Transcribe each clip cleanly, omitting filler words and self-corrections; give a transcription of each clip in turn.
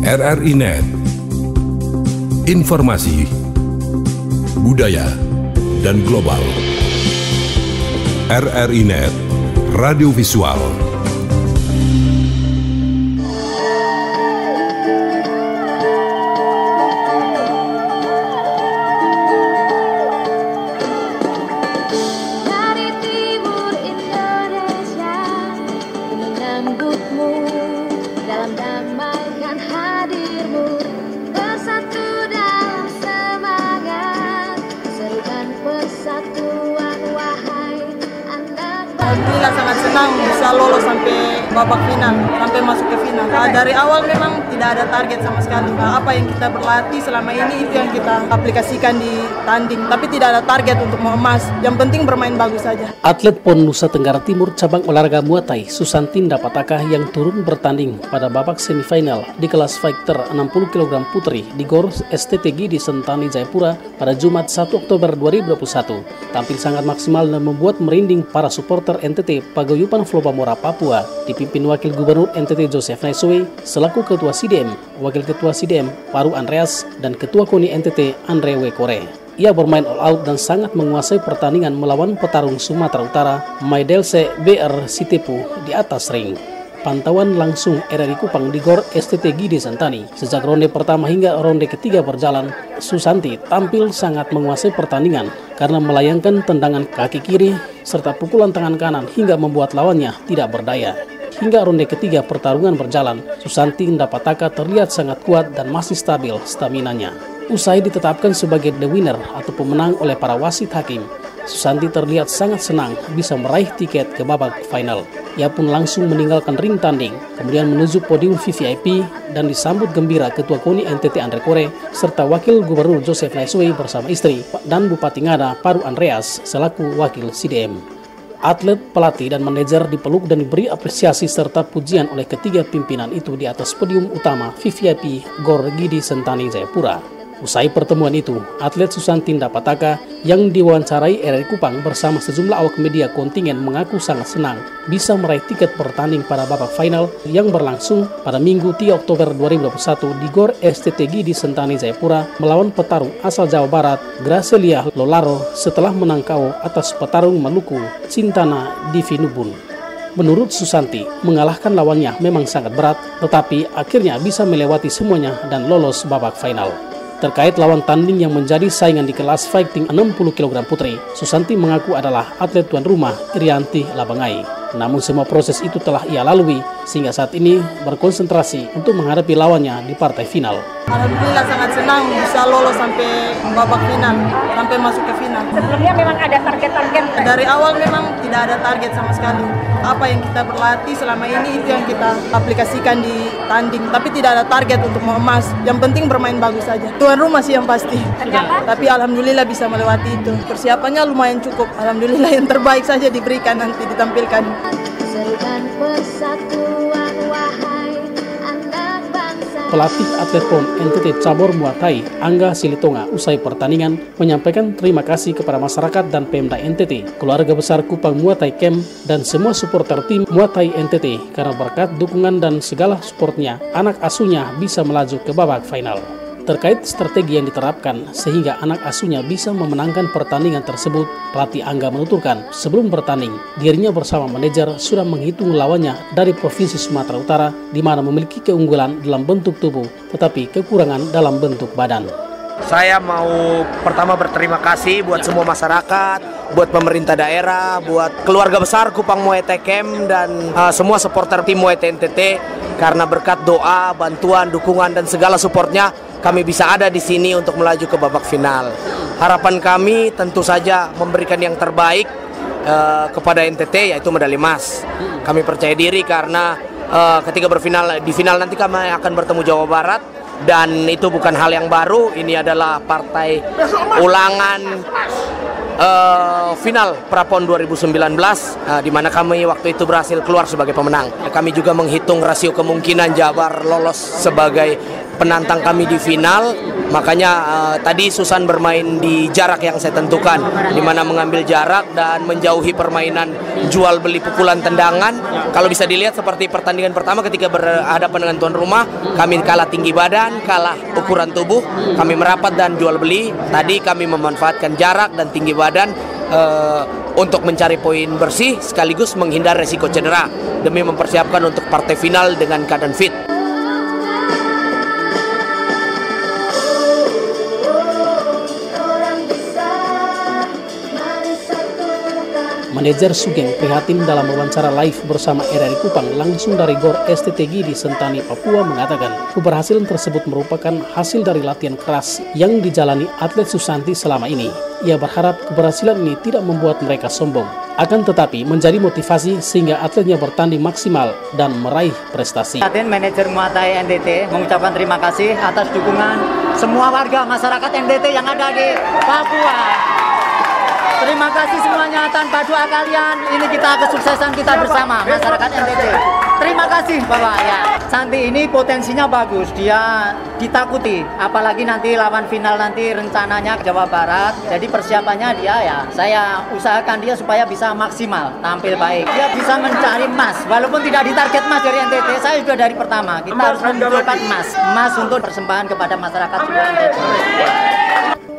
RRI Net. Informasi, budaya, dan global. RRI Net, radio visual. Alhamdulillah sangat senang bisa lolos sampai babak final, sampai masuk ke final. Dari awal memang tidak ada target sama sekali. Apa yang kita berlatih selama ini itu yang kita aplikasikan di tanding. Tapi tidak ada target untuk mau emas. Yang penting bermain bagus saja. Atlet PON Nusa Tenggara Timur cabang olahraga Muay Thai Susanti Ndapataka yang turun bertanding pada babak semifinal di kelas fighter 60 kg putri di GOR STTG di Sentani Jayapura pada Jumat 1 Oktober 2021. Tampil sangat maksimal dan membuat merinding para supporter NTT Paguyuban Flopamora Papua dipimpin Wakil Gubernur NTT Joseph Naiswe selaku Ketua CDM, Wakil Ketua CDM Paru Andreas, dan Ketua KONI NTT Andre Wekore. Ia bermain all out dan sangat menguasai pertandingan melawan petarung Sumatera Utara Maidelse BR Sitepu di atas ring. Pantauan langsung RRI Kupang di GOR STTG di Sentani. Sejak ronde pertama hingga ronde ketiga berjalan, Susanti tampil sangat menguasai pertandingan karena melayangkan tendangan kaki kiri serta pukulan tangan kanan hingga membuat lawannya tidak berdaya. Hingga ronde ketiga pertarungan berjalan, Susanti Ndapataka terlihat sangat kuat dan masih stabil staminanya. Usai ditetapkan sebagai the winner atau pemenang oleh para wasit hakim, Susanti terlihat sangat senang bisa meraih tiket ke babak final. Ia pun langsung meninggalkan ring tanding, kemudian menuju podium VVIP dan disambut gembira Ketua KONI NTT Andre Kore serta Wakil Gubernur Joseph Naiswe bersama istri dan Bupati Ngada Paru Andreas selaku Wakil CDM. Atlet, pelatih, dan manajer dipeluk dan diberi apresiasi serta pujian oleh ketiga pimpinan itu di atas podium utama VVIP GOR Gidi Sentani Jayapura. Usai pertemuan itu, atlet Susanti Ndapataka yang diwawancarai RRI Kupang bersama sejumlah awak media kontingen mengaku sangat senang bisa meraih tiket bertanding pada babak final yang berlangsung pada Minggu 3 Oktober 2021 di GOR STTG di Sentani Jayapura melawan petarung asal Jawa Barat Gracelia Lolaro setelah menang KO atas petarung Maluku Cintana Divinubun. Menurut Susanti, mengalahkan lawannya memang sangat berat, tetapi akhirnya bisa melewati semuanya dan lolos babak final. Terkait lawan tanding yang menjadi saingan di kelas fighting 60 kg putri, Susanti mengaku adalah atlet tuan rumah Irianti Labangai. Namun semua proses itu telah ia lalui sehingga saat ini berkonsentrasi untuk menghadapi lawannya di partai final. Alhamdulillah sangat senang bisa lolos sampai babak final, sampai masuk ke final. Sebelumnya memang ada target-target? Dari awal memang tidak ada target sama sekali. Apa yang kita berlatih selama ini itu yang kita aplikasikan di tanding. Tapi tidak ada target untuk mau emas. Yang penting bermain bagus saja. Tuan rumah sih yang pasti. Ternyata? Tapi alhamdulillah bisa melewati itu. Persiapannya lumayan cukup. Alhamdulillah yang terbaik saja diberikan nanti ditampilkan. Pelatih atlet PON NTT Cabur Muay Thai Angga Silitonga usai pertandingan menyampaikan terima kasih kepada masyarakat dan Pemda NTT, keluarga besar Kupang Muay Thai Camp, dan semua supporter tim Muay Thai NTT karena berkat dukungan dan segala supportnya, anak asuhnya bisa melaju ke babak final. Terkait strategi yang diterapkan sehingga anak asuhnya bisa memenangkan pertandingan tersebut, pelatih Angga menuturkan sebelum bertanding, dirinya bersama manajer sudah menghitung lawannya dari Provinsi Sumatera Utara di mana memiliki keunggulan dalam bentuk tubuh tetapi kekurangan dalam bentuk badan. Saya mau pertama berterima kasih buat semua masyarakat, buat pemerintah daerah, buat keluarga besar Kupang Muay Thai Camp dan semua supporter tim Muay Thai NTT karena berkat doa, bantuan, dukungan dan segala supportnya kami bisa ada di sini untuk melaju ke babak final. Harapan kami tentu saja memberikan yang terbaik kepada NTT yaitu medali emas. Kami percaya diri karena ketika di final nanti kami akan bertemu Jawa Barat dan itu bukan hal yang baru. Ini adalah partai ulangan final Prapon 2019 di mana kami waktu itu berhasil keluar sebagai pemenang. Kami juga menghitung rasio kemungkinan Jabar lolos sebagai penantang kami di final Makanya tadi Susan bermain di jarak yang saya tentukan, di mana mengambil jarak dan menjauhi permainan jual beli pukulan tendangan. Kalau bisa dilihat seperti pertandingan pertama ketika berhadapan dengan tuan rumah, kami kalah tinggi badan, kalah ukuran tubuh, kami merapat dan jual beli. Tadi kami memanfaatkan jarak dan tinggi badan untuk mencari poin bersih sekaligus menghindar resiko cedera demi mempersiapkan untuk partai final dengan keadaan fit. Manajer Sugeng prihatin dalam wawancara live bersama RRI Kupang langsung dari GOR STTG di Sentani, Papua mengatakan keberhasilan tersebut merupakan hasil dari latihan keras yang dijalani atlet Susanti selama ini. Ia berharap keberhasilan ini tidak membuat mereka sombong, akan tetapi menjadi motivasi sehingga atletnya bertanding maksimal dan meraih prestasi. Manajer Muay Thai NTT mengucapkan terima kasih atas dukungan semua warga masyarakat NTT yang ada di Papua. Terima kasih semuanya, tanpa doa kalian ini kesuksesan kita bersama masyarakat NTT. Terima kasih Bapak ya. Santi ini potensinya bagus, dia ditakuti, apalagi nanti lawan final nanti rencananya ke Jawa Barat. Jadi persiapannya dia ya, saya usahakan dia supaya bisa maksimal, tampil baik. Dia bisa mencari emas, walaupun tidak ditarget emas dari NTT, saya juga dari pertama. Kita harus menunjukkan emas untuk persembahan kepada masyarakat juga NTT.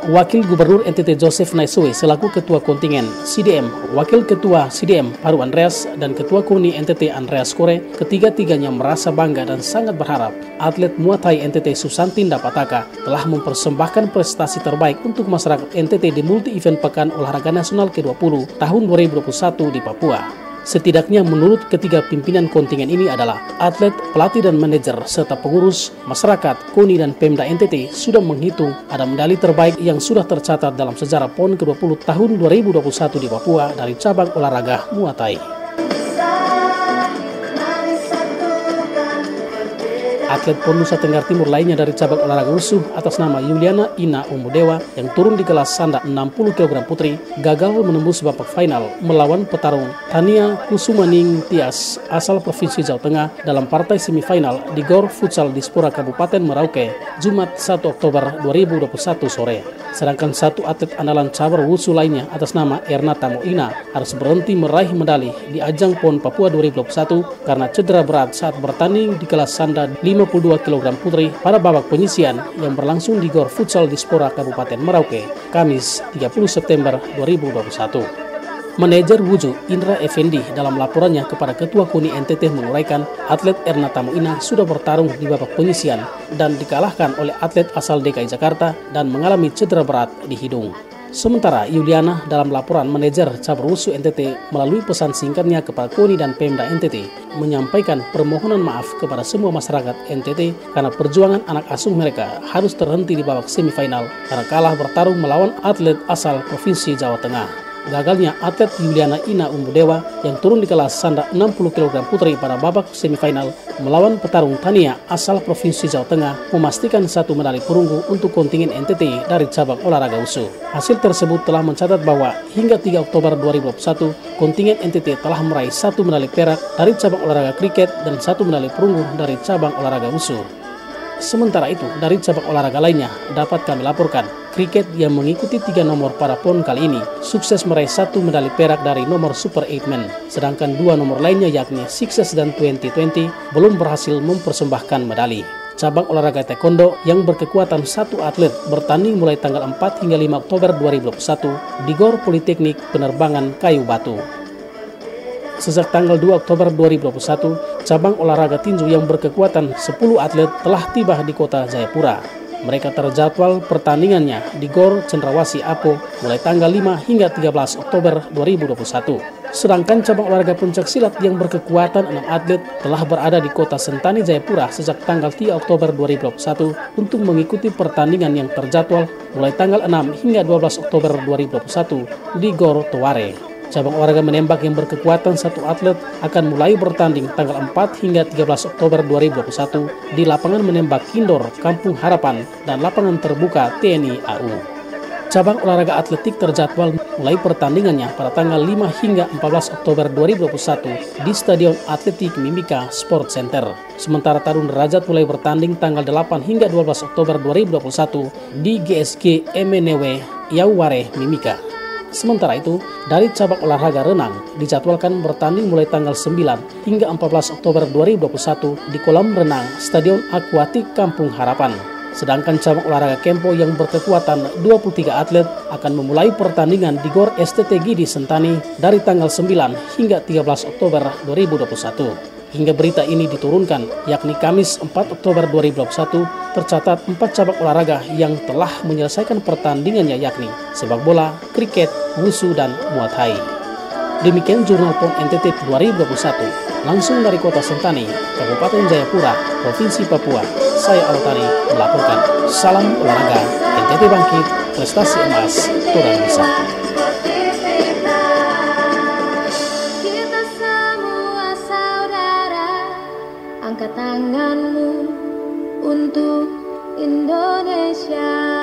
Wakil Gubernur NTT Joseph Naisoe selaku Ketua Kontingen CDM, Wakil Ketua CDM Paru Andreas, dan Ketua KONI NTT Andreas Kore, ketiga-tiganya merasa bangga dan sangat berharap atlet Muay Thai NTT Susanti Ndapataka telah mempersembahkan prestasi terbaik untuk masyarakat NTT di multi-event Pekan Olahraga Nasional ke-20 tahun 2021 di Papua. Setidaknya menurut ketiga pimpinan kontingen ini adalah atlet, pelatih dan manajer, serta pengurus, masyarakat, KONI dan Pemda NTT sudah menghitung ada medali terbaik yang sudah tercatat dalam sejarah PON ke-20 tahun 2021 di Papua dari cabang olahraga Muay Thai. Atlet PON Nusa Tenggara Timur lainnya dari cabang olahraga wusu atas nama Yuliana Ina Umudewa yang turun di kelas sanda 60 kg putri gagal menembus babak final melawan petarung Tania Kusumaning Tias asal Provinsi Jawa Tengah dalam partai semifinal di GOR Futsal Dispora Kabupaten Merauke, Jumat 1 Oktober 2021 sore. Sedangkan satu atlet andalan cabur wusu lainnya atas nama Ernata Moina harus berhenti meraih medali di ajang PON Papua 2021 karena cedera berat saat bertanding di kelas sanda 52 kg putri pada babak penyisian yang berlangsung di GOR Futsal Dispora Kabupaten Merauke, Kamis 30 September 2021. Manajer Wuju Indra Effendi dalam laporannya kepada Ketua KONI NTT menguraikan atlet Ernata Moina sudah bertarung di babak penyisian dan dikalahkan oleh atlet asal DKI Jakarta dan mengalami cedera berat di hidung. Sementara Yuliana dalam laporan manajer cabur wusu NTT melalui pesan singkatnya kepada KONI dan Pemda NTT menyampaikan permohonan maaf kepada semua masyarakat NTT karena perjuangan anak asuh mereka harus terhenti di babak semifinal karena kalah bertarung melawan atlet asal Provinsi Jawa Tengah. Gagalnya atlet Yuliana Ina Umudewa yang turun di kelas sanda 60 kg putri pada babak semifinal melawan petarung Tania asal Provinsi Jawa Tengah memastikan satu medali perunggu untuk kontingen NTT dari cabang olahraga wusu. Hasil tersebut telah mencatat bahwa hingga 3 Oktober 2021 kontingen NTT telah meraih satu medali perak dari cabang olahraga kriket dan satu medali perunggu dari cabang olahraga wusu. Sementara itu, dari cabang olahraga lainnya dapat kami laporkan, kriket yang mengikuti 3 nomor pada PON kali ini sukses meraih satu medali perak dari nomor Super 8 Man, sedangkan 2 nomor lainnya yakni Sixes dan 2020 belum berhasil mempersembahkan medali. Cabang olahraga taekwondo yang berkekuatan satu atlet bertanding mulai tanggal 4 hingga 5 Oktober 2021 di GOR Politeknik Penerbangan Kayu Batu. Sejak tanggal 2 Oktober 2021, cabang olahraga tinju yang berkekuatan 10 atlet telah tiba di kota Jayapura. Mereka terjadwal pertandingannya di GOR Cendrawasih Apo mulai tanggal 5 hingga 13 Oktober 2021. Sedangkan cabang olahraga pencaksilat yang berkekuatan 6 atlet telah berada di kota Sentani Jayapura sejak tanggal 3 Oktober 2021 untuk mengikuti pertandingan yang terjadwal mulai tanggal 6 hingga 12 Oktober 2021 di GOR Toware. Cabang olahraga menembak yang berkekuatan satu atlet akan mulai bertanding tanggal 4 hingga 13 Oktober 2021 di lapangan menembak indoor Kampung Harapan dan lapangan terbuka TNI AU. Cabang olahraga atletik terjadwal mulai pertandingannya pada tanggal 5 hingga 14 Oktober 2021 di Stadion Atletik Mimika Sport Center. Sementara Tarung Derajat mulai bertanding tanggal 8 hingga 12 Oktober 2021 di GSG MNW Yauware Mimika. Sementara itu, dari cabang olahraga renang dijadwalkan bertanding mulai tanggal 9 hingga 14 Oktober 2021 di kolam renang Stadion Akuatik Kampung Harapan. Sedangkan cabang olahraga kempo yang berkekuatan 23 atlet akan memulai pertandingan di GOR STTG di Sentani dari tanggal 9 hingga 13 Oktober 2021. Hingga berita ini diturunkan, yakni Kamis 4 Oktober 2021, tercatat 4 cabang olahraga yang telah menyelesaikan pertandingannya, yakni sepak bola, kriket, wusu, dan muay thai. Demikian Jurnal POM NTT 2021, langsung dari Kota Sentani, Kabupaten Jayapura, Provinsi Papua. Saya Alotari melaporkan. Salam olahraga, NTT bangkit, prestasi emas, turun bisa. Angkat tanganmu untuk Indonesia.